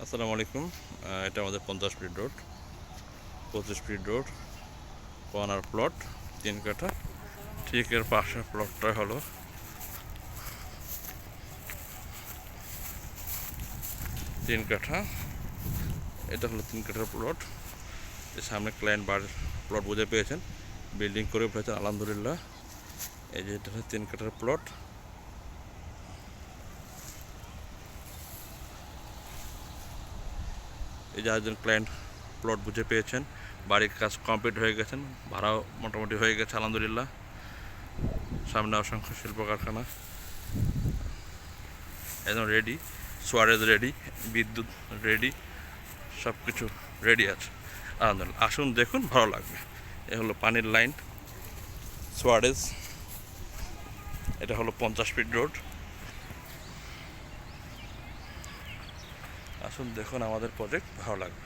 আসসালামু আলাইকুম। এটা আমাদের 50 fit road, 25 fit road, corner plot, 3 কাঠা। ঠিক এর পাশের প্লটটা হলো 3 কাঠা। এটা হলো 3 কাঠার প্লট। এর সামনে ক্লায়েন্ট বার প্লট বুঝে পেয়েছেন, বিল্ডিং করে উঠেছেন আলহামদুলিল্লাহ। এই যে এটা হলো 3 কাঠার প্লট। এই যে একজন ক্লায়েন্ট প্লট বুঝে পেয়েছেন, বাড়ির কাজ কমপ্লিট হয়ে গেছেন, ভাড়াও মোটামুটি হয়ে গেছে আলহামদুলিল্লাহ। সামনে অসংখ্য শিল্প কারখানা একদম রেডি, সোয়ারেজ রেডি, বিদ্যুৎ রেডি, সব কিছু রেডি আছে আলহামদুলিল্লাহ। আসুন দেখুন, ভালো লাগবে। এ হলো পানির লাইন, সোয়ারেজ। এটা হলো 50 ফিট রোড। আসুন দেখুন আমাদের প্রজেক্ট, ভালো লাগবে।